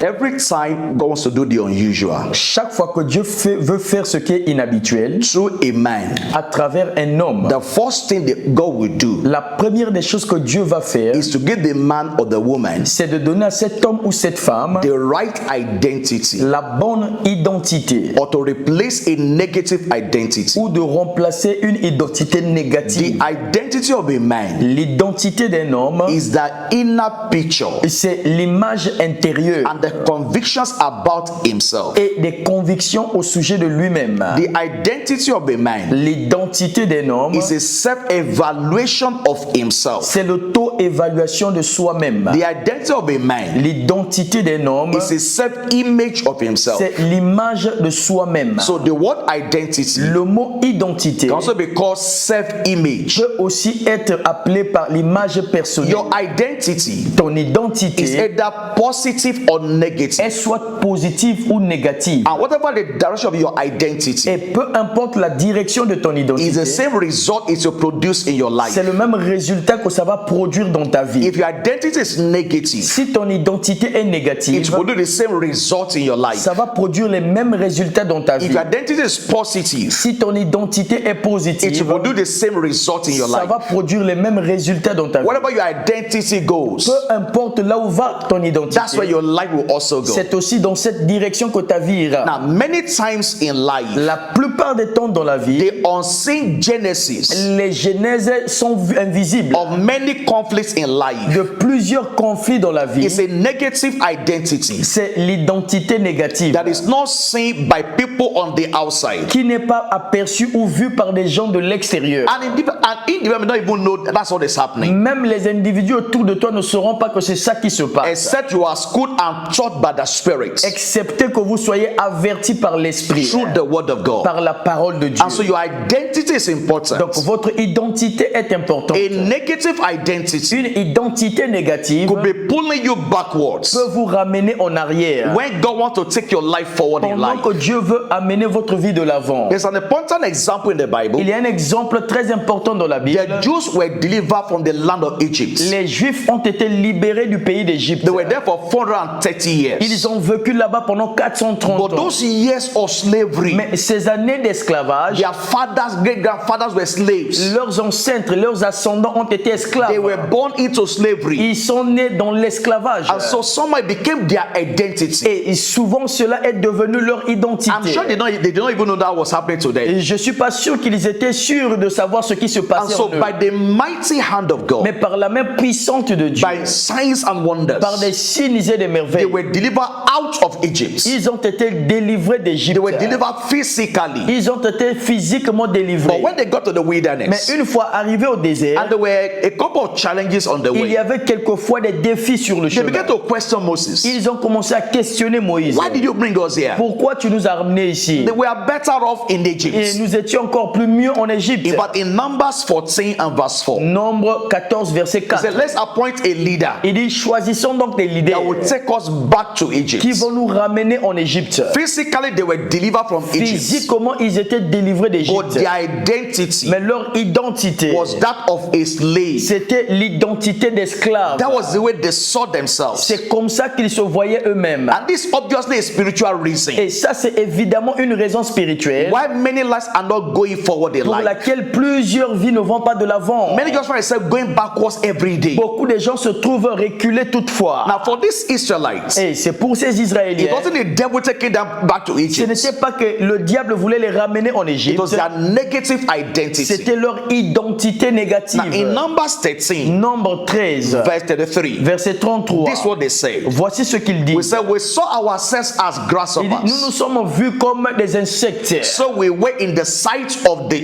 Every time God wants to do the unusual, Chaque fois que Dieu veut faire ce qui est inhabituel, through a man, à travers un homme, the first thing that God will do la première des choses que Dieu va faire, is to give the man or the woman c'est de donner à cet homme ou cette femme the right identity, la bonne identité, or to replace a negative identity. ou de remplacer une identité The négative. identity of a man L'identité d'un homme, is the inner picture c'est l'image intérieure and the convictions about himself. et des convictions au sujet de lui-même. The identity of a man L'identité d'un homme, is a self-evaluation of himself. c'est l'auto-évaluation de soi-même. The identity of a man L'identité d'un homme, is a self-image of himself. c'est l'image de soi-même. So the word identity Le mot identité can also be called self-image. peut aussi être appelé par l'image personnelle. Your identity Ton is identité either positive or negative. est soit positive ou négative. And whatever the direction of your identity Et peu importe la direction de ton is identité, the same result it will produce in your life. c'est le même résultat que ça va produire dans ta vie. If your identity is negative, Si ton identité est it négative, will do the same result in your life. ça va produire les mêmes résultats dans ta If vie. your identity is positive, Si ton identité est it positive, will do the same result in your ça life. va produire les mêmes résultats dans ta vie. Wherever your identity goes, Peu importe là où va ton that's where identité, your life will also go. c'est aussi dans cette direction que ta vie ira. Now, many times in life, La plupart des temps dans la vie, the unseen genesis les genèses sont invisibles of many conflicts in life de plusieurs conflits dans la vie. is a negative identity C'est l'identité négative that is not seen by people on the outside. qui n'est pas aperçue ou vue par des gens de l'extérieur. And individuals don't even know that's what is happening. Même les individus autour de toi ne sauront pas que c'est ça qui se passe. Except you are schooled and taught by the Spirit Excepté que vous soyez avertis par l'Esprit, through the Word of God. par la parole de Dieu. And so your identity is important. Donc votre identité est importante. A negative identity Une identité négative could be pulling you backwards peut vous ramener en arrière. when God wants to take your life forward in Pendant life. que Dieu veut amener votre vie de l'avant. There's an important example in the Bible. Il y a un exemple très important dans la Bible. The Jews were delivered from the land of Egypt. Les Juifs ont été libérés du pays d'Égypte. They were there for 430 years. Ils ont vécu là-bas pendant 430 But ans. those years of slavery, Mais ces années d'esclavage, their fathers, great grandfathers were slaves. leurs ancêtres, leurs ascendants ont été esclaves. They were born into slavery. Ils sont nés dans l'esclavage. And so somehow it became their identity. Et souvent cela est devenu leur identité. I'm sure they did not even know that was happening to them. Et je suis pas sûr qu'ils étaient sûrs de savoir ce qui se And passait so en eux. by the mighty hand of Mais God, par la main puissante de Dieu, by signs and wonders, par des signes et des they merveilles, were delivered out of Egypt. ils ont été délivrés They d'Égypte. were delivered physically. Ils ont été physiquement But délivrés. when they got to the Mais wilderness, une fois arrivés au désert, and there were a couple of challenges on the il y way, avait quelquefois des défis sur le they chemin. began to question Moses. Ils ont commencé à questionner Moïse. Why did you bring us here? Pourquoi tu nous as ramenés ici? They were better off in Et Egypt. nous étions encore plus mieux en Égypte. But in Numbers 14 and verse 4, Nombre 14, verset it 4. said, let's appoint a leader Il dit, choisissons donc des leaders that will take us back to Egypt. qui vont nous ramener en Égypte. Physically, they were delivered from Egypt, Physiquement, ils étaient délivrés but d'Égypte. their identity Mais leur identité, was that of a slave. c'était l'identité d'esclave. That was the way they saw themselves. C'est comme ça qu'ils se voyaient eux-mêmes. And this obviously a spiritual reason Et ça, c'est évidemment une raison spirituelle why many lives are not going forward in pour life. laquelle plusieurs vies ne vont pas de l'avant. Many just find themselves going backwards every day. Beaucoup de gens se trouvent reculés toutefois. Now, for these Israelites, Et c'est pour ces it Israéliens, wasn't the devil taking them back to ce Egypt. n'était pas que le diable voulait les ramener en It Égypte, was their negative identity. c'était leur identité négative. Now, in Numbers 13, Nombre 13, verse 33, verset 33. this is what they say. Voici ce qu'il dit. We said, we saw ourselves as Il dit, nous grasshoppers. nous sommes vus comme des insectes. So we were in the sight of the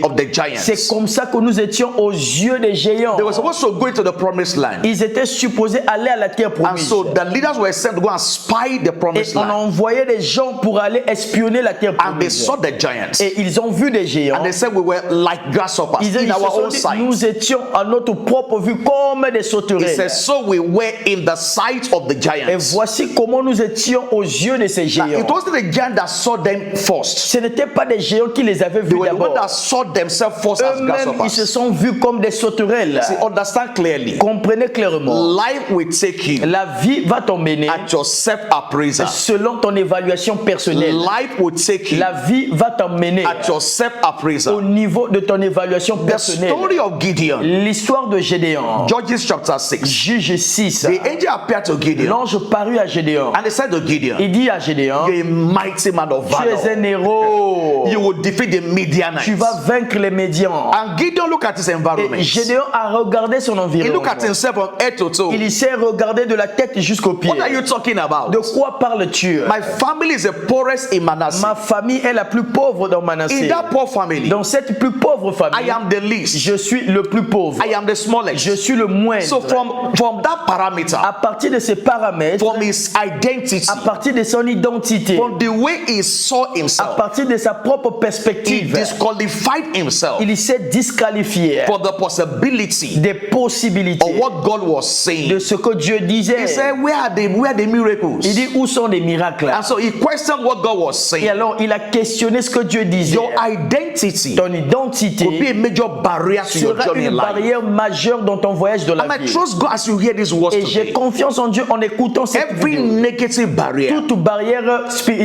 C'est giants. comme ça que nous étions aux yeux des géants. They were supposed to go into the promised land. Ils étaient supposés aller à la terre And promise. so the leaders were sent to go and spy the Et promised on a land. envoyé des gens pour aller espionner la terre And they promise. saw the giants. Et ils ont vu des géants. And they said we were like grasshoppers Ils in se our sont own dit, sight. nous étions à notre propre vue comme des It sauterelles. says, so we were in the sight of the Et giants. voici comment nous étions aux yeux de ces Now, géants. it wasn't the giant that saw them first. Ce n'étaient pas des géants qui les avaient They vus were the ones that d'abord. saw themselves first as Eux-mêmes, ils se grasshoppers. sont vus comme des sauterelles. See, understand clearly. Comprenez clairement. Life will take you La vie va t'emmener at your self-appraisal. selon ton évaluation personnelle. Life will take you La vie va t'emmener at your au self-appraisal. niveau de ton évaluation The personnelle. story of Gideon, L'histoire de Gédéon. Judges chapter 6. Juge 6. The angel appeared to Gideon L'ange parut à Gédéon. and he said to Gideon, Il dit à Gédéon, "You're a mighty man of tu es valor. un héros. You will defeat the Tu Midianites." vas vaincre les Médians. And Gideon looked at his Et environment. Gédéon a regardé son He environnement. looked at himself from head to toe. Il s'est regardé de la tête jusqu'aux pieds. What are you talking about? De quoi parles-tu? My family is the poorest in Manasseh. Ma famille est la plus pauvre dans In Manasseh. that poor family, Dans cette plus pauvre I famille, am the least. je suis le plus pauvre. I am the smallest. Je suis le moindre. So from that parameter, À partir de ces paramètres, from his identity, à partir de son identité, from the way he saw à himself, partir de sa propre he perspective, disqualified himself il s'est disqualifié for the possibility des of possibilités what God was de saying. ce que Dieu disait. He said, where are the miracles? Il dit, où sont les miracles? And so he questioned what God was Et saying. alors, il a questionné ce que Dieu disait. Your identity Ton could be identité a major barrier to your sera journey in une life. barrière majeure dans ton voyage de la And I vie. trust God as you hear these words Et j'ai today. confiance en Dieu en écoutant cette Every vidéo. negative barrier Toute barrière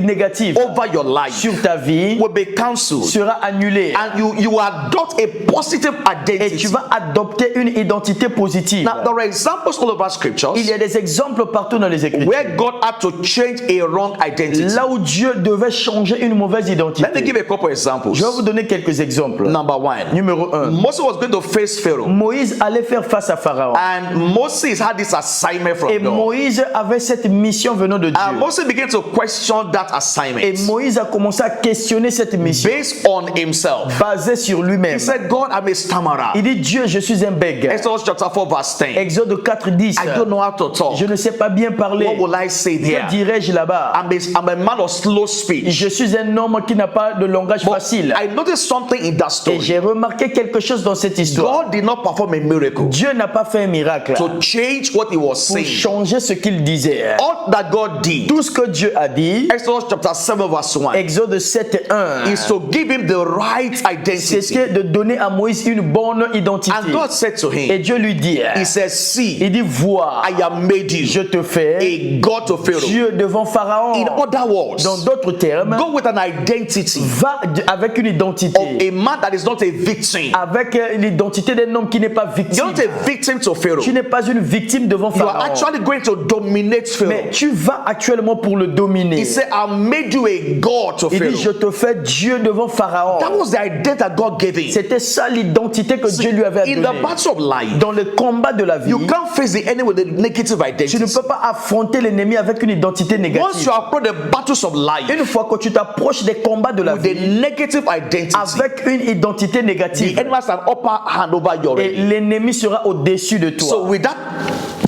négative over your life sur ta vie will be cancelled, sera annulée. and you adopt a positive Et identity. tu vas adopter une identité positive. Now there are examples all over scriptures Il y a des exemples partout dans les Écritures. where God had to change a wrong identity. Là où Dieu devait changer une mauvaise Let me identité. give a couple examples. Je vais vous donner quelques exemples. Number one, Numéro 1. Moses was going to face Pharaoh, Moïse allait faire face à Pharaon. and Moses had this assignment from Et God. Moïse avait cette mission venant de And Dieu. Moses began to question that Et assignment Moïse a commencé à questionner cette mission based on himself. basée sur lui-même. He said, God, I'm a stammerer. Il dit, Dieu, je suis un bègue. Exodus chapter 4 verse 10. Exode 4, 10. I don't know how to talk. Je ne sais pas bien parler. What will I say Que there? dirais-je là-bas? I'm a man of slow speech. Je suis un homme qui n'a pas de langage But facile. I noticed something in that Et story. j'ai remarqué quelque chose dans cette histoire. God did not perform a miracle Dieu n'a pas fait un miracle to change what he was pour saying. changer ce qu'il disait. All that God did, Tout ce que Dieu a dit, Exodus chapter 7 verse 1, Exode 7, 1, is to give him the right identity. c'était de donner à Moïse une bonne identité. And God said to Et him, Dieu lui dit, he says, see, il dit, vois, I have made je you te fais a God to Pharaoh. Dieu devant Pharaon. In other words, Dans d'autres termes, go with an identity va avec une identité, of a man that is not a victim. avec l'identité d'un homme qui n'est pas victime. You're not a victim to Pharaoh. Tu n'es pas une victime devant You are Pharaon. actually going to dominate Pharaoh. Mais tu vas actuellement pour le dominer. He said, I made you a God to Il dit, je Pharaoh. te fais Dieu devant Pharaon. That was the identity that God gave him. C'était ça l'identité que Dieu lui avait In the donnée. battle of life, Dans le combat de la vie, you can't face the enemy with a negative tu identity. ne peux pas affronter l'ennemi avec une identité Once négative. you approach the battles of life Une fois que tu t'approches des combats de la with a vie negative identity, avec une identité the négative, enemy has an upper hand over your et enemy. l'ennemi sera au-dessus de So toi. with that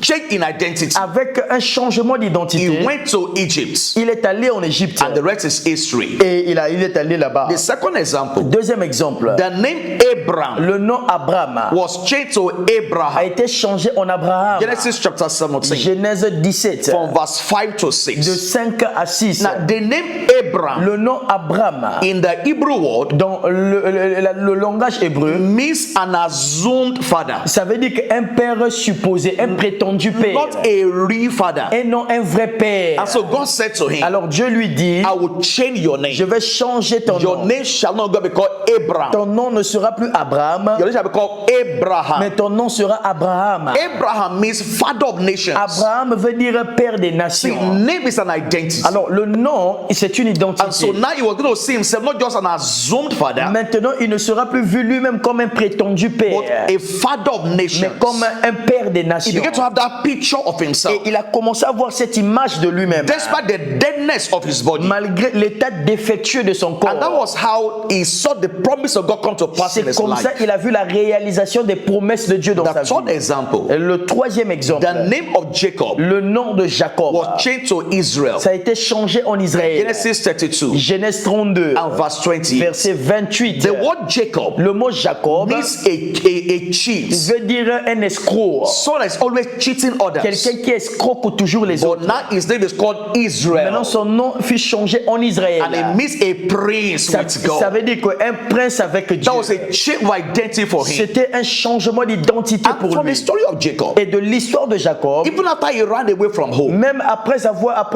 change in identity, Avec un changement he d'identité, went to Egypt, il est allé en Égypte and the rest is history. et il est allé là-bas. The second example, Deuxième exemple, the name Abraham le nom Abraham was changed to a Abraham. été changé en Abraham. Genesis chapter 17, Genèse 17, from verse 5 to de 6. 5 à 6. Now, the name Abraham Le nom Abraham, in the Hebrew word dans le langage hébreu, means an assumed father, ça veut dire qu'un père supposé, un prétendu père, not a real father. et non un vrai père. And so God said to him, Alors Dieu lui dit, I will change your je name. vais changer ton Your nom. name shall not be called Abraham. Ton nom ne sera plus Abraham, Your name shall be called Abraham. mais ton nom sera Abraham. Abraham means father of nations. Abraham veut dire père des See, nations. name is an identity. Alors le nom, c'est une And so identité. now he was going to see himself not just an assumed father, Maintenant, il ne sera plus vu lui-même comme un prétendu but père, a father of mais nations. comme un père des He nations. began to have that picture of himself. Et il a commencé à voir cette image de lui-même, Despite the deadness of his body. malgré l'état défectueux de son And that corps. was how he saw the promise of God come to pass in C'est his comme ça life. qu'il a vu la réalisation des promesses de Dieu dans sa The third vie. example, Le troisième exemple, the name of Jacob le nom de Jacob, was changed to Israel. ça a été changé en Israël. Genesis 32 Genèse 32, and verse 20. verset 28. The word Jacob Le mot Jacob means a cheat. veut dire un escroc. Someone is always cheating cheating others. quelqu'un qui escroque toujours les But autres. now his name is called Israel. Maintenant, son nom fut changé en Israël. And it means a prince Ça, with ça God. veut dire qu'un prince avec Dieu. That was a change of identity for him. C'était un changement d'identité And pour from the lui. story of Jacob, Et de l'histoire de Jacob, even after he ran away from home, même après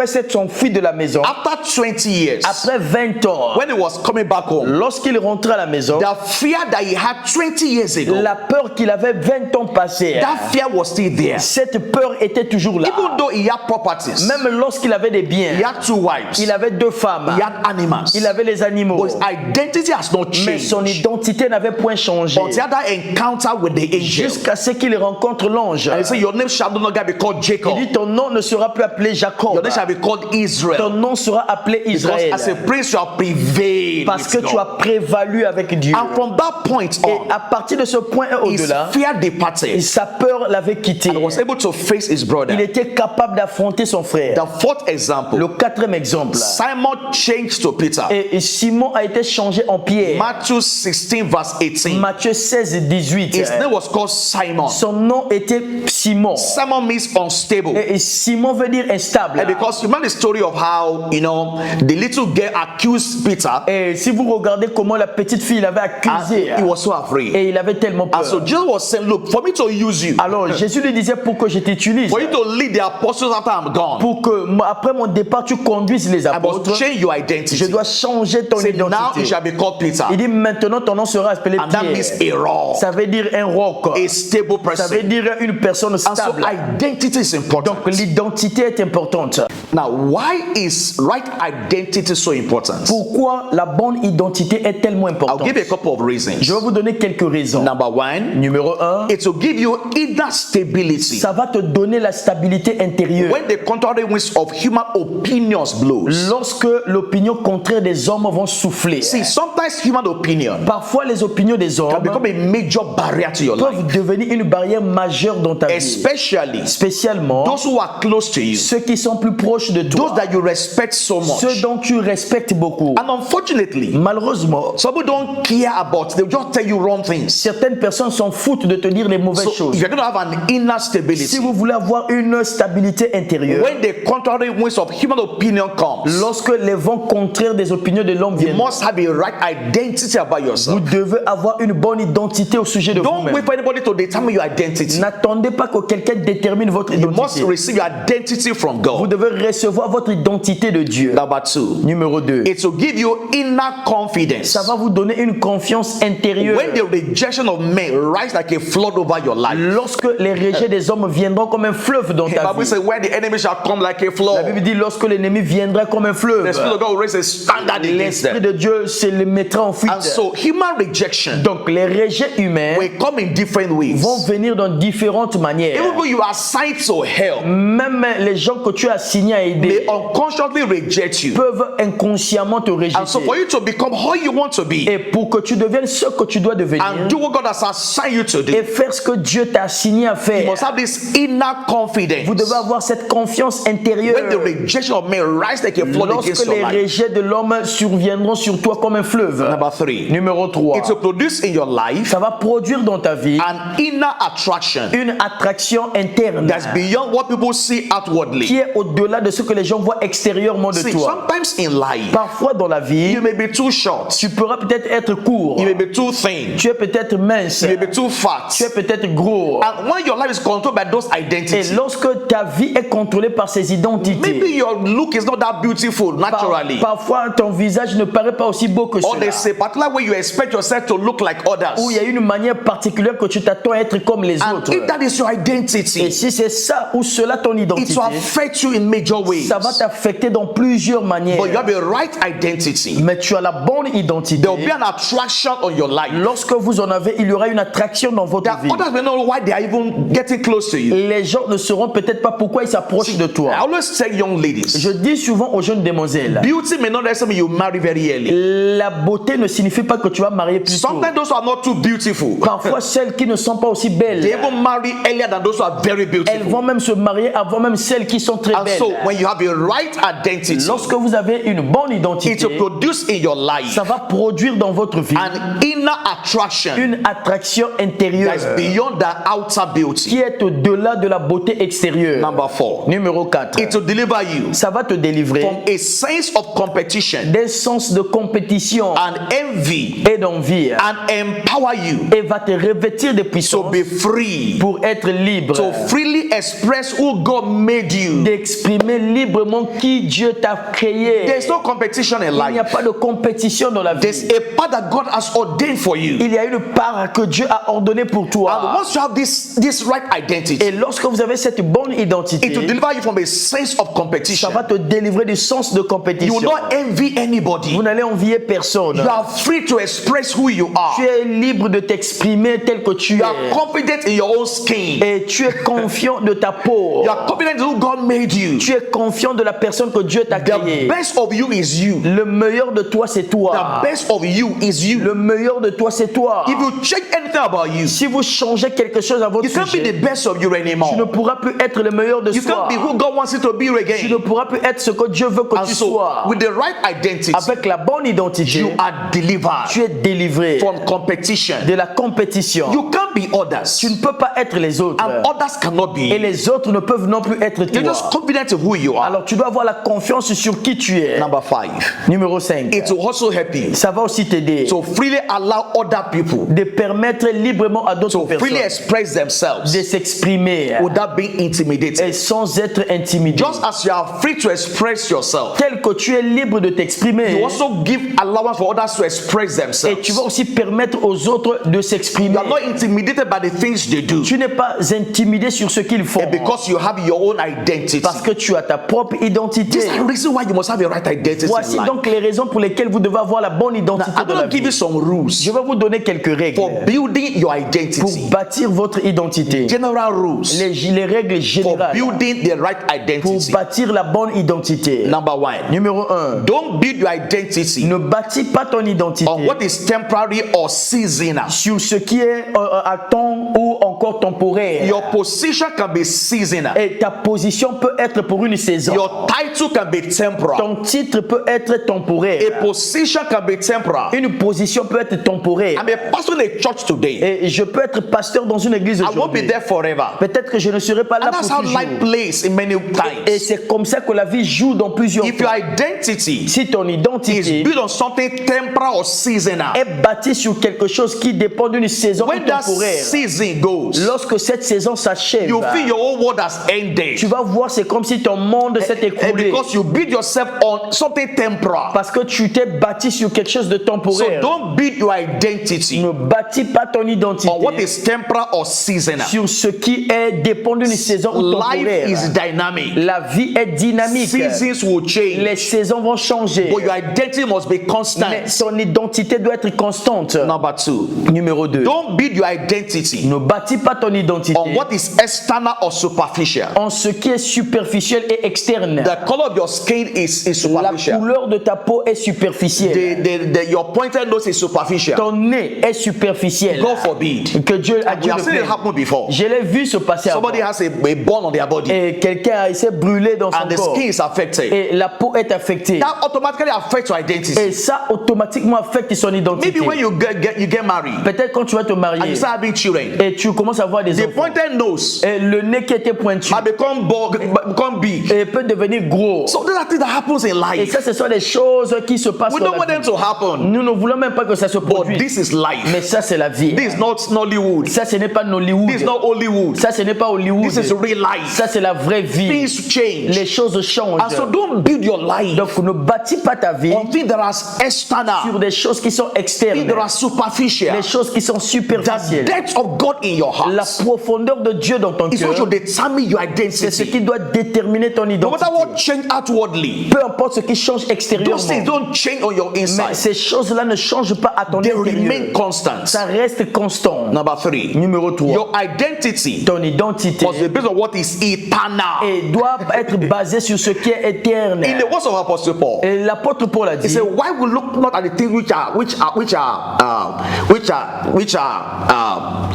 s'être enfui de la maison, after 20 years, après 20 ans, when he was coming back home, lorsqu'il rentrait à la maison, the fear that he had 20 years ago, la peur qu'il avait 20 ans passé, that fear was still there. cette peur était toujours là. Even though he had properties, Même lorsqu'il avait des biens, he had 2 wives, il avait 2 femmes, he had animals, il avait les animaux, but his identity has not mais son changed identité n'avait point changé. until that encounter with the angel. Jusqu'à ce qu'il rencontre l'ange. And he said, your name shall no longer be called Jacob. Il dit, ton nom ne sera plus appelé Jacob. Your name shall be called Ton Israel. nom sera appelé Because Israël. as a prince, you have prevailed Parce with que tu God. as prévalu avec Dieu. And from that point Et on, à partir de ce point et his au-delà, fear departed sa peur l'avait quitté. and was able to face his brother. Il était capable d'affronter son frère. The fourth example, Le 4e exemple. Simon changed to Peter. Et Simon a été changé en Pierre. Matthew 16 verse 18. Matthieu 16 et 18. His name was called Simon. Son nom était Simon. Simon means unstable. Et Simon veut dire instable. And because you remember the story of how, the little girl accused Peter, Et si vous regardez comment la petite fille l'avait accusé, and he was so afraid. et il avait tellement And so peur. Jesus was saying, look, for me to use you, Alors Jésus lui disait, pour que je t'utilise, for you to lead the apostles after I'm gone, pour que après mon départ tu conduises les I must apôtres, change your je identity. dois changer ton Say, now you identité. shall be called Peter. Il dit maintenant ton nom sera appelé And that means Pierre. a rock, Ça veut dire un roc. a stable Ça veut person. dire une personne And so stable. identity is important. Donc l'identité est importante. Now, why is right identity so important? Pourquoi la bonne identité est tellement I'll importante? give you a couple of reasons. Je vais vous donner quelques raisons. Number one, Numéro 1, it will give you inner stability. ça va te donner la stabilité intérieure. When the contrary winds of human opinions blows. Lorsque l'opinion contraire des hommes vont souffler. See, sometimes human opinion Parfois les opinions des can hommes become a major barrier to your life, peuvent devenir une barrière majeure dans ta vie. especially Spécialement those who are close to you, ceux qui sont plus proches de those toi, that you respect so ceux much. dont tu respectes beaucoup. And unfortunately, Malheureusement, some people don't care about, they'll just tell you wrong things. certaines personnes s'en foutent de te dire les mauvaises So choses. if you're going to have an inner Si stability, vous voulez avoir une stabilité intérieure, when the contrary winds of human opinion comes, lorsque les vents contraires des opinions de l'homme you viennent, must have a right identity about vous yourself. devez avoir une bonne identité au sujet de Don't vous-même. wait for anybody to determine your identity. N'attendez pas que quelqu'un détermine votre You must identité. receive your identity from Vous God. devez recevoir votre identité de Dieu. Number two, Numéro 2. it will give you inner confidence. Ça va vous donner une confiance intérieure. When the rejection of men rise like a flood over your life, Lorsque les rejets des hommes viendront comme un fleuve dans the ta Bible vie. says, when the enemy shall come like a La flood, Bible dit lorsque l'ennemi viendra comme un fleuve, the Spirit of God will raise a standard against l'Esprit them. de Dieu se le mettra en fuite. And so, human rejection Donc les rejets humains will come in different ways. vont venir dans différentes manières. Even though you are assigned to help, Même les gens que tu as assignés à they aider unconsciously reject you. peuvent inconsciemment te rejeter. And so, for you to become how you want to be Et pour que tu deviennes ce que tu dois devenir and do what God has assigned you to do, et faire ce que Dieu t'a assigné à you faire, must have this inner confidence. vous devez avoir cette confiance intérieure. When the rejection of men rise like a flood against Lorsque your les life. rejets de l'homme surviendront sur toi comme un fleuve. Number three, Numéro 3. it will produce in your life Ça va produire dans ta vie an inner attraction une attraction interne that's beyond what people see qui outwardly. est au-delà de ce que les gens voient extérieurement de See, toi. sometimes in life, Parfois dans la vie, you may be too short, tu pourras peut-être être court, you may be too thin, tu es peut-être mince, you may be too fat. tu es peut-être gros. And when your life is controlled by those Et identities, lorsque ta vie est contrôlée par ces maybe identités, your look is not that beautiful naturally. parfois ton visage ne paraît pas aussi beau que Or cela. there's a particular way you expect yourself to look like others. Où il y a une manière particulière que tu t'attends à être comme les And autres. if that is your Et identity, si c'est ça ou cela ton it identité, will affect you in major ways. ça va t'affecter dans plusieurs manières. But you have a right identity. Mais tu as la bonne identité. There will be an attraction on your life. Lorsque vous en avez, il y aura une attraction dans votre That vie. others may not know why they are even getting close to you. Les gens ne sauront peut-être pas pourquoi ils s'approchent de I toi. always tell young ladies, Je dis souvent aux jeunes demoiselles, beauty may not necessarily mean you marry very early. la beauté ne signifie pas que tu vas marier plus tôt. Sometimes those who are not too beautiful, Parfois, celles qui ne sont pas aussi belles, they even marry earlier than those who are very elles beautiful. vont même se marier avant même celles qui sont très And belles. so When you have a right identity, lorsque vous avez une bonne it identité, will produce in your life ça va produire dans votre vie an inner attraction une attraction intérieure that's beyond the outer beauty. qui est au-delà de la beauté extérieure. Number 4, Numéro 4. it will deliver you Ça va te délivrer from a sense of competition des sens de compétition and envy et d'envie and empower you et va te revêtir de to puissance be free, pour être libre, to freely express who God made you. d'exprimer librement qui Dieu t'a créé. There's no competition in Il n'y a life. pas de compétition dans la There's vie. a part that God has ordained for you. Il y a une part que Dieu a ordonnée pour And toi. once you have this right identity, Et lorsque vous avez cette bonne it will identité, deliver you from a sense of ça competition. va te délivrer du sens de You compétition. will not envy anybody. Vous n'allez envier personne. You are free to express who you Tu are. es libre de t'exprimer tel que tu You are es. confident in your own skin. Et tu es confiant de ta peau. You are confident in who God made you. Tu es confiant de la personne que Dieu t'a The créée. best of you is you. Le meilleur de toi, c'est toi. The best of you is you. Le meilleur de toi, c'est toi. If you change anything about you, Si vous changez quelque chose à votre you can't be sujet, the best of you tu ne anymore. pourras plus être le meilleur de You soi. can't be who God wants you to be Tu ne again. pourras plus être ce que Dieu veut que And tu so, sois. with the right identity, Avec la bonne identité, you are delivered tu es délivré from competition. de la compétition. You can't be others, Tu ne peux pas être les autres. and others cannot Et be. les autres ne peuvent non plus être You're just toi. confident in who you are. Alors tu dois avoir la confiance sur qui tu es. Number 5, Numéro 5. it will also help you Ça va aussi t'aider to freely allow other people de permettre librement à d'autres to freely personnes express themselves de s'exprimer without being intimidated. et sans être intimidé. Just as you are free to express yourself, Tel que tu es libre de t'exprimer, you also give allowance for others to express et tu vas themselves. aussi permettre aux autres de s'exprimer. You are not intimidated by the things they do. Tu n'es pas intimidé sur ce qu'ils font And because you have your own identity. parce que tu as ta propre This identité. is the reason why you must have a right identity in Voici life. donc les raisons pour lesquelles vous devez avoir la bonne identité I'm de la going to give vie. you some rules Je vais vous donner quelques règles for building your pour identity. bâtir votre identité. General rules Les règles for générales building the right pour identity. bâtir la bonne identité. Number 1, Numéro 1. don't build your identity Ne bâtis pas ton identité on what is temporary or seasonal. sur ce qui est à temps ou encore temporaire. Your position can be seasonal. Et ta position peut être pour une saison. Your title can be temporal. Ton titre peut être temporaire. A position can be temporal. Une position peut être temporaire. I'm a pastor in a church today. Et je peux être pasteur dans une église I won't be aujourd'hui. there forever. Peut-être que je ne serai pas là And that's pour how life toujours. plays in many Et times. c'est comme ça que la vie joue dans plusieurs If your fois. identity Si ton is identité built on something temporal or seasonal, est bâtie sur quelque chose qui dépend d'une saison when that temporaire, season goes, lorsque cette saison s'achève, you feel your whole world has ended. tu vas voir c'est comme si ton monde s'est And écroulé. because you build yourself on something temporal. Parce que tu t'es bâti sur quelque chose de So temporaire. don't build your identity Ne bâtis pas ton identité on what is temporal or seasonal. sur ce qui est dépend d'une saison ou Life temporaire. is dynamic. La vie est dynamique. Seasons will change. Les saisons vont changer. But your identity must be constant. Mais son identité doit être constante. Number 2, Numéro 2. don't build your identity Ne bâtis pas ton identité on what is external or superficial. en ce qui est superficiel et externe. The color of your skin is La superficial. couleur de ta peau est superficielle. Your pointed nose is superficial. Ton nez est superficiel. God forbid. Que Dieu a We Dieu have le seen it plaise. happen before. Je l'ai vu se passer avant. Somebody has a burn on their body Et quelqu'un s'est brûlé dans son and the corps. skin is affected. Et la peau est affectée. That automatically affects your identity. Et ça automatiquement affecte son identité. Maybe when you get married Peut-être quand tu vas te and you marier start having children, et tu commences à avoir des the enfants. pointed nose Et le nez qui était pointu might become big. et peut devenir gros. So those are things that happens in Et life. ça, ce sont des choses qui se passent We dans don't want la them vie. to happen. Nous ne voulons même pas que ça se But produise. this is life. Mais ça, c'est la vie. This is not Nollywood. Ça, ce n'est pas Nollywood. This is not Hollywood. Ça, ce n'est pas Hollywood. This is real life. Ça, c'est la vraie vie. Things change. Les choses changent. And so don't build your life Donc, ne bâtis pas ta vie on things that are sur external, des choses qui sont things externes, that are superficial. les choses qui sont The superficielles. depth of God in your La heart profondeur de Dieu dans ton is what cœur, should determine your c'est ce identity. qui doit déterminer ton No identité. matter what change outwardly, Peu importe ce qui change those things extérieurement, don't change on your mais inside. ces choses-là ne changent pas à ton They intérieur. remain constant. Ça reste constant. Number 3, Numéro 3. your identity Ton identité must be based on what is eternal. et doit être basée sur ce qui est éterne. In the words of Apostle Paul, Et l'apôtre Paul a he dit, said, "Why we look not at the things which are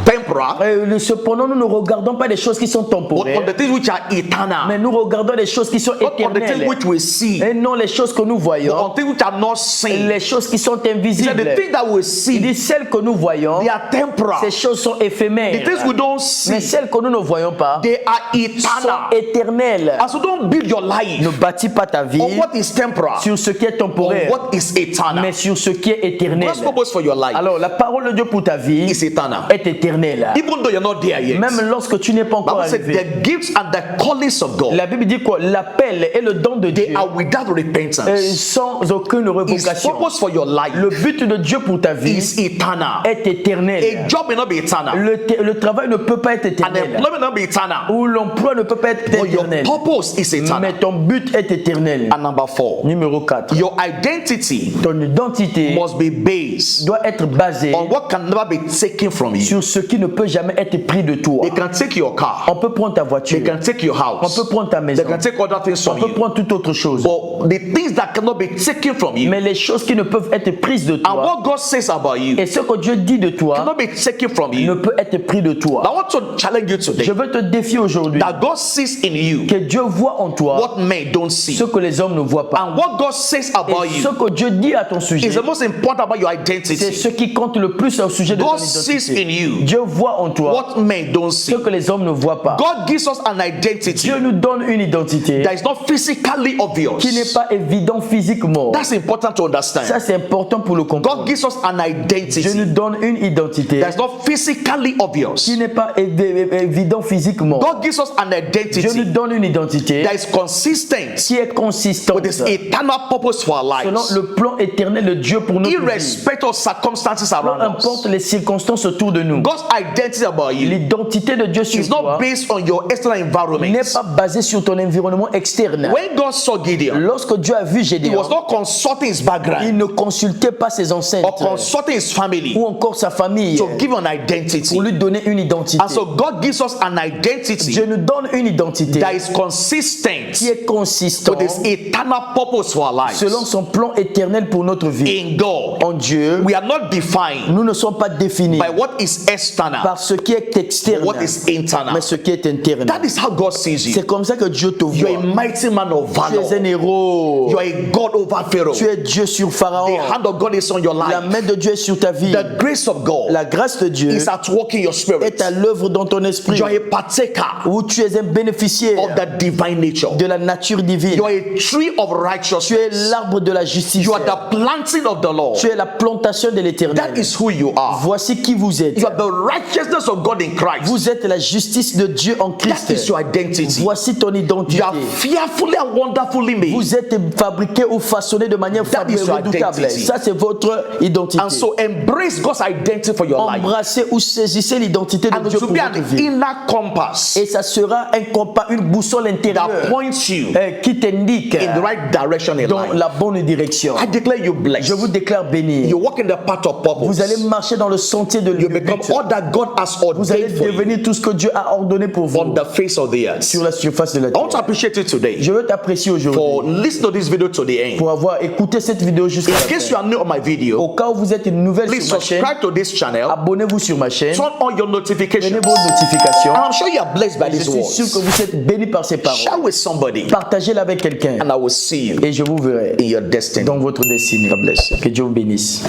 temporal, cependant nous ne regardons pas les choses qui sont but on temporaires, the things which are eternal." Mais nous regardons les choses qui sont Not on the things éternelles. which we see, Et non les choses que nous but voyons. on things which are not seen. Les choses qui sont He said, invisibles. the things that we Il see, dit celles que nous voyons, they are temporal. ces choses sont The éphémères. things we don't Mais see, celles que nous ne voyons pas they are sont eternal. éternelles. And so don't build your Ne life bâtis pas ta vie on what is temporal, sur ce qui est on temporaire, what is eternal. mais sur ce qui est éternel. God's purpose for your life Alors, la parole de Dieu pour ta vie is eternal. est éternelle. Even though you're not there yet. Même lorsque tu n'es pas encore Bible said arrivé. the gifts and the callings of God, La Bible dit quoi? L'appel et le don de they Dieu are without repentance. sans aucune His révocation. purpose for your life Le but de Dieu pour ta vie is eternal. est éternel. A job may not be eternal. Le travail ne peut pas être An éternel. employment may not be eternal. Ou l'emploi ne peut pas être But your éternel. purpose is eternal. Mais ton but est éternel. And number 4, Numéro 4. your identity Ton identité must be based doit être basée on what can never be taken from you. sur ce qui ne peut jamais être pris de toi. They can take your car. On peut prendre ta voiture. They can take your On house. peut prendre ta They maison. can take other things On from peut you. prendre toute autre chose. But the things that cannot be taken from you Mais les choses qui ne peuvent être prises de and toi what God says about you et ce que Dieu dit de toi cannot be taken from ne you. peut être pris de toi. I want to challenge you today Je veux te défier aujourd'hui that God sees in you que Dieu voit en toi what men don't see. ce que les hommes ne voient pas. And what God says about Et ce you que Dieu dit à ton sujet, is the most important about your c'est identity. ce qui compte le plus au sujet de ton God sees in identité. you Dieu voit en toi what men don't ce see. que les hommes ne voient pas. God gives us an identity Dieu nous donne une identité that is not physically obvious. qui n'est pas évident physiquement. That's important to understand. Ça, c'est important pour le comprendre. God gives us an Dieu nous identity donne une identité that is not physically obvious. qui n'est pas évident physiquement. God gives us an Dieu nous identity donne une identité that is consistent qui est consistante with His eternal purpose for our selon lives, le plan éternel de Dieu pour notre vie. irrespective of circumstances Peu around us. importe les circonstances autour de nous. God's identity about you L'identité de Dieu sur is toi not based on your external environment. n'est pas basée sur ton environnement externe. When God saw Gideon, Lorsque Dieu a vu He Gédéon, was not consulting his il background ne consultait pas ses ancêtres or consulting his family ou encore sa famille to give an identity. pour lui donner une identité. And so God gives us an identity Dieu nous donne une identité that is consistent qui est consistante with His eternal purpose for our lives. selon son plan éternel pour notre vie. In God, En Dieu, we are not defined nous ne sommes pas définis by what is external, par ce qui est externe, what is internal. mais ce qui est interne. That is how God sees you. C'est comme ça que Dieu te You voit. are a mighty man of Tu valor. es un héros. You are a God over Pharaoh. Tu es Dieu sur The Pharaon. hand of God is on your La life. main de Dieu est sur ta vie. The grace of God La grâce de Dieu is at work in your spirit. est à l'œuvre dans ton esprit, You are a partaker où tu es un bénéficiaire of the divine nature. de la nature divine. You are a tree of Tu es righteousness. l'arbre de la justice. You are the planting of the Lord. Tu es la plantation de That l'Éternel. is who you are. Voici qui vous êtes. You are the righteousness of God in Christ. Vous êtes la justice de Dieu en That is Christ. your identity. Voici ton You identité. are fearfully and wonderfully made. Vous êtes fabriqué ou façonné de manière That is your redoutable. identity. Ça, c'est votre identité. And so embrace God's identity for your life. Embrassez ou saisissez l'identité de And Dieu to pour be votre an vie. inner compass Et ça sera un compas, une boussole that intérieure points you qui t'indique in the right direction in dans life. la bonne direction. I declare you blessed. Je vous déclare béni. You walk in the path of purpose. Vous allez marcher dans le sentier de You become but. all that God has Vous allez ordained for you devenir tout ce que Dieu a ordonné pour vous on the face of the earth. sur la surface de la I want to terre. appreciate you today Je veux t'apprécier aujourd'hui for listening to this video to the end. pour avoir écouté cette vidéo jusqu'à In la case fin. you are new on my video, Au cas où vous êtes une nouvelle please sur ma chaîne, subscribe to this channel. abonnez-vous sur ma chaîne, Turn on your prenez notifications. vos notifications. And I'm sure you are blessed by Je these suis sûr que words. vous êtes bénis par ces paroles. Share with somebody, Partagez-la avec quelqu'un and I will see you et je vous verrai in your destiny. dans votre destinée. God bless you. Que Dieu vous bénisse.